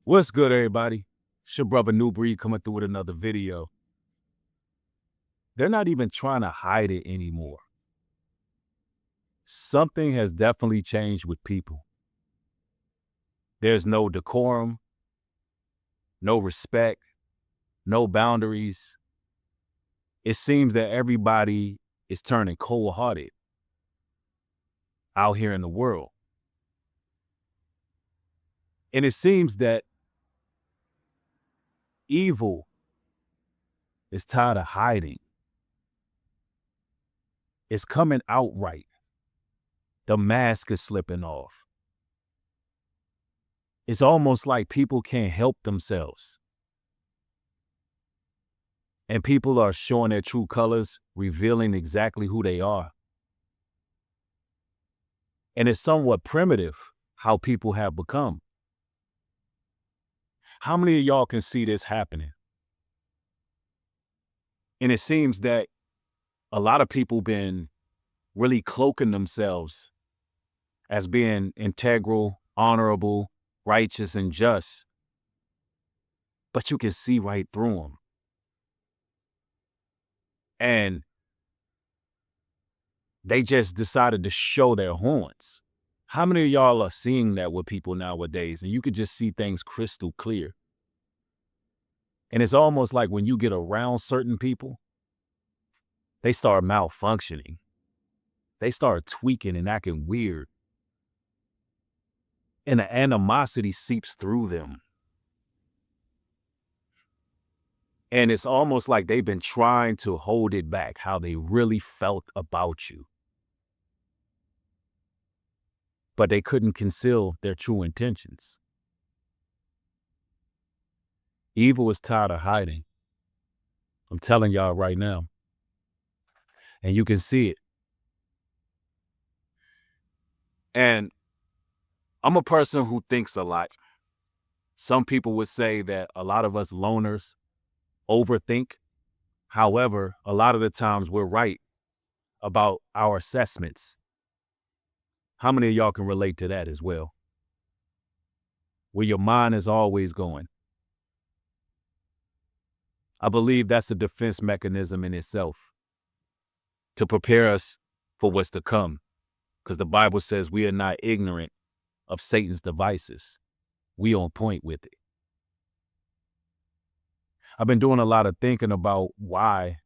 What's good, everybody? It's your brother New Breed coming through with another video. They're not even trying to hide it anymore. Something has definitely changed with people. There's no decorum, no respect, no boundaries. It seems that everybody is turning cold-hearted out here in the world. And it seems that evil is tired of hiding. It's coming outright. The mask is slipping off. It's almost like people can't help themselves. And people are showing their true colors, revealing exactly who they are. And it's somewhat primitive how people have become. How many of y'all can see this happening? And it seems that a lot of people been really cloaking themselves as being integral, honorable, righteous, and just. But you can see right through them. And they just decided to show their horns. How many of y'all are seeing that with people nowadays? And you could just see things crystal clear. And it's almost like when you get around certain people, they start malfunctioning. They start tweaking and acting weird. And the animosity seeps through them. And it's almost like they've been trying to hold it back, how they really felt about you. But they couldn't conceal their true intentions. Evil is tired of hiding. I'm telling y'all right now. And you can see it. And I'm a person who thinks a lot. Some people would say that a lot of us loners overthink. However, a lot of the times we're right about our assessments. How many of y'all can relate to that as well? Where your mind is always going. I believe that's a defense mechanism in itself to prepare us for what's to come. Because the Bible says we are not ignorant of Satan's devices. We on point with it. I've been doing a lot of thinking about why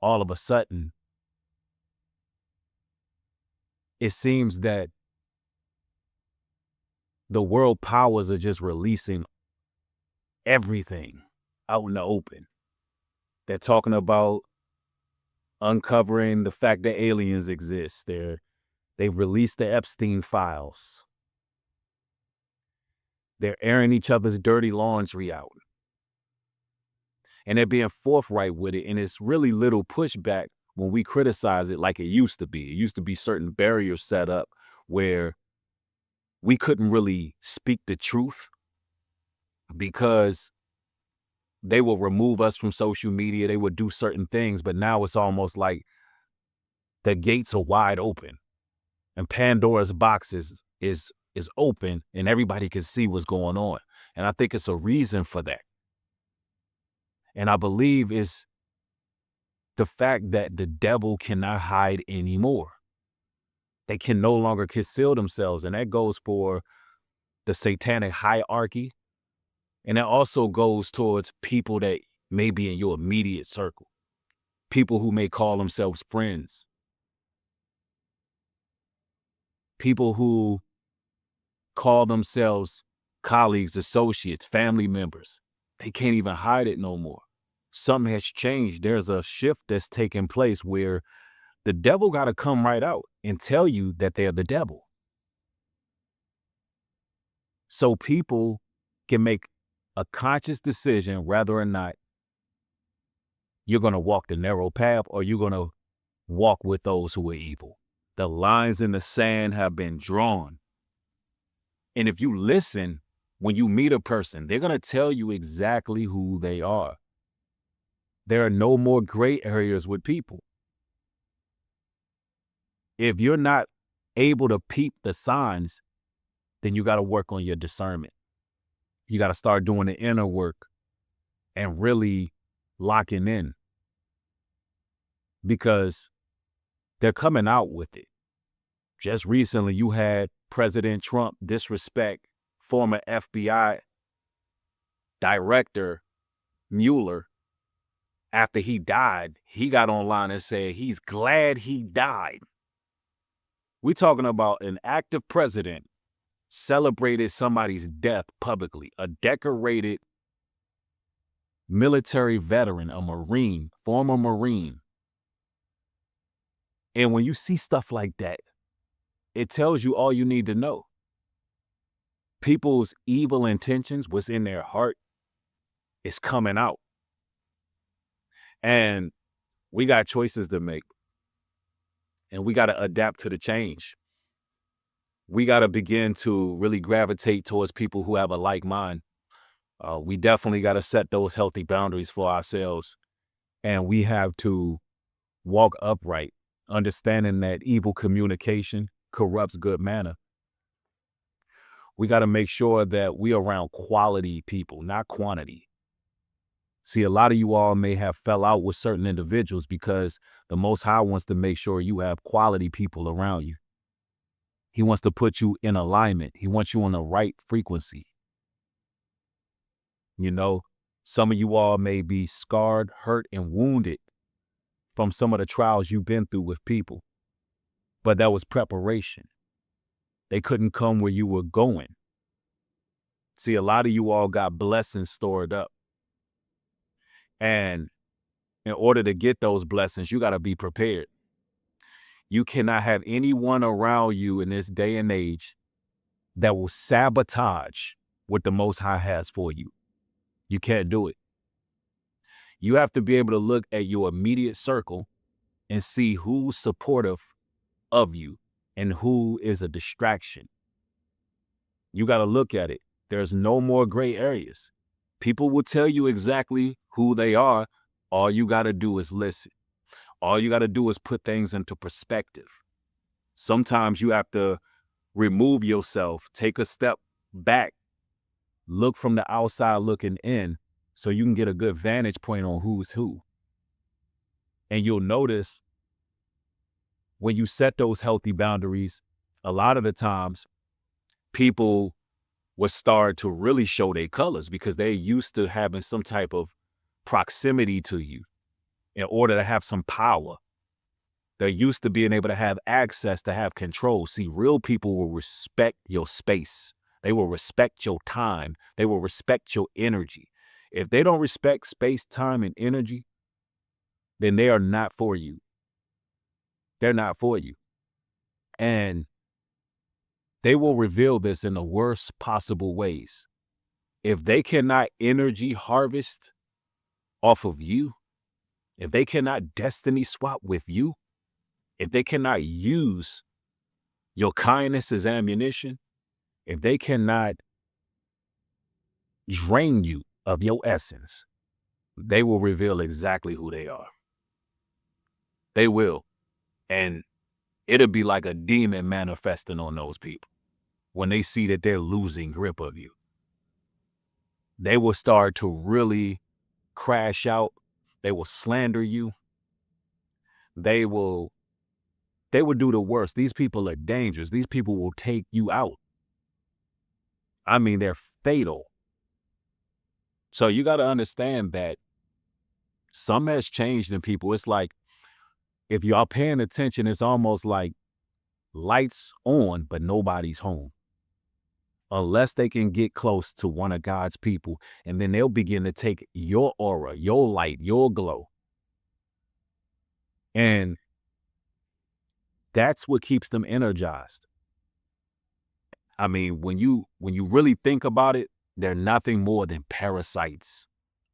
all of a sudden it seems that the world powers are just releasing everything out in the open. They're talking about uncovering the fact that aliens exist. They've released the Epstein files. They're airing each other's dirty laundry out. And they're being forthright with it. And it's really little pushback when we criticize it like it used to be. It used to be certain barriers set up where we couldn't really speak the truth because they will remove us from social media. They would do certain things. But now it's almost like the gates are wide open and Pandora's box is open and everybody can see what's going on. And I think it's a reason for that. And I believe it's the fact that the devil cannot hide anymore. They can no longer conceal themselves. And that goes for the satanic hierarchy. And that also goes towards people that may be in your immediate circle. People who may call themselves friends. People who call themselves colleagues, associates, family members. They can't even hide it no more. Something has changed. There's a shift that's taking place where the devil got to come right out and tell you that they're the devil. So people can make a conscious decision whether or not you're going to walk the narrow path or you're going to walk with those who are evil. The lines in the sand have been drawn. And if you listen, when you meet a person, they're going to tell you exactly who they are. There are no more gray areas with people. If you're not able to peep the signs, then you got to work on your discernment. You got to start doing the inner work and really locking in, because they're coming out with it. Just recently, you had President Trump disrespect former FBI director Mueller. After he died, he got online and said he's glad he died. We're talking about an active president celebrated somebody's death publicly, a decorated military veteran, a Marine, former Marine. And when you see stuff like that, it tells you all you need to know. People's evil intentions, what's in their heart, is coming out. And we got choices to make. And we got to adapt to the change. We got to begin to really gravitate towards people who have a like mind. We definitely got to set those healthy boundaries for ourselves. And we have to walk upright, understanding that evil communication corrupts good manner. We got to make sure that we are around quality people, not quantity. See, a lot of you all may have fell out with certain individuals because the Most High wants to make sure you have quality people around you. He wants to put you in alignment. He wants you on the right frequency. You know, some of you all may be scarred, hurt, and wounded from some of the trials you've been through with people. But that was preparation. They couldn't come where you were going. See, a lot of you all got blessings stored up. And in order to get those blessings, you got to be prepared. You cannot have anyone around you in this day and age that will sabotage what the Most High has for you. You can't do it. You have to be able to look at your immediate circle and see who's supportive of you and who is a distraction. You got to look at it. There's no more gray areas. People will tell you exactly who they are. All you got to do is listen. All you got to do is put things into perspective. Sometimes you have to remove yourself, take a step back, look from the outside looking in so you can get a good vantage point on who's who. And you'll notice when you set those healthy boundaries, a lot of the times people will start to really show their colors because they're used to having some type of proximity to you in order to have some power. They're used to being able to have access, to have control. See, real people will respect your space. They will respect your time. They will respect your energy. If they don't respect space, time, and energy, then they are not for you. They're not for you. And they will reveal this in the worst possible ways. If they cannot energy harvest off of you, if they cannot destiny swap with you, if they cannot use your kindness as ammunition, if they cannot drain you of your essence, they will reveal exactly who they are. They will. And it'll be like a demon manifesting on those people when they see that they're losing grip of you. They will start to really crash out. They will slander you. They will do the worst. These people are dangerous. These people will take you out. I mean, they're fatal. So you got to understand that something has changed in people. It's like, if y'all paying attention, it's almost like lights on, but nobody's home. Unless they can get close to one of God's people, and then they'll begin to take your aura, your light, your glow. And that's what keeps them energized. I mean, when you really think about it, they're nothing more than parasites.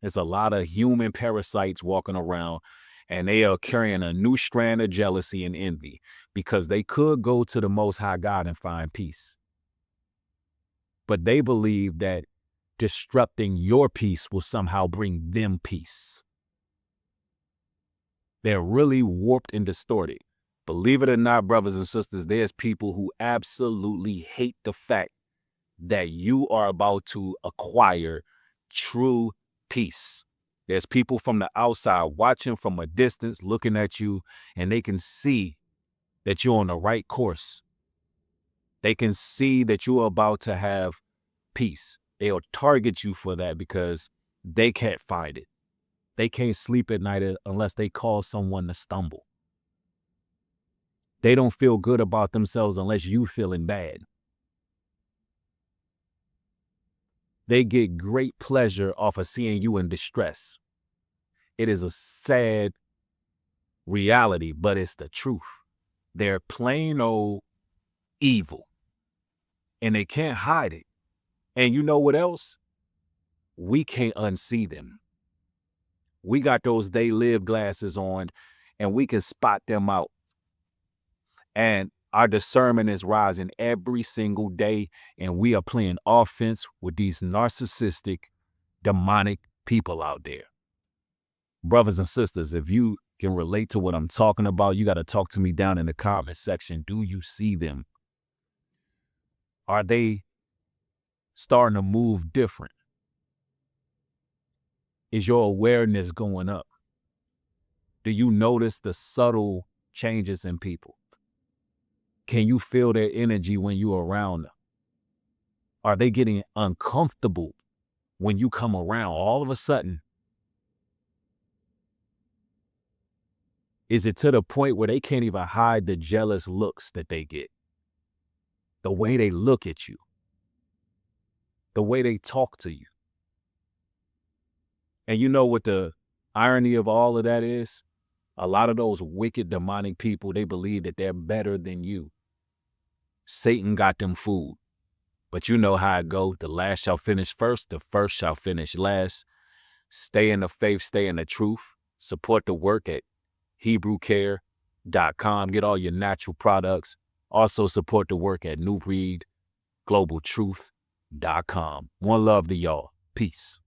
There's a lot of human parasites walking around, and they are carrying a new strand of jealousy and envy because they could go to the Most High God and find peace. But they believe that disrupting your peace will somehow bring them peace. They're really warped and distorted. Believe it or not, brothers and sisters, there's people who absolutely hate the fact that you are about to acquire true peace. There's people from the outside watching from a distance, looking at you, and they can see that you're on the right course. They can see that you're about to have peace. They'll target you for that because they can't find it. They can't sleep at night unless they call someone to stumble. They don't feel good about themselves unless you feeling bad. They get great pleasure off of seeing you in distress. It is a sad reality, but it's the truth. They're plain old evil, and they can't hide it. And you know what else? We can't unsee them. We got those they live glasses on, and we can spot them out. And our discernment is rising every single day, and we are playing offense with these narcissistic, demonic people out there. Brothers and sisters, if you can relate to what I'm talking about, you got to talk to me down in the comment section. Do you see them? Are they starting to move different? Is your awareness going up? Do you notice the subtle changes in people? Can you feel their energy when you're around them? Are they getting uncomfortable when you come around all of a sudden? Is it to the point where they can't even hide the jealous looks that they get? The way they look at you, the way they talk to you. And you know what the irony of all of that is? A lot of those wicked, demonic people, they believe that they're better than you. Satan got them fooled. But you know how it goes. The last shall finish first. The first shall finish last. Stay in the faith. Stay in the truth. Support the work at HebrewCare.com. Get all your natural products. Also support the work at NewBreedGlobalTruth.com. One love to y'all. Peace.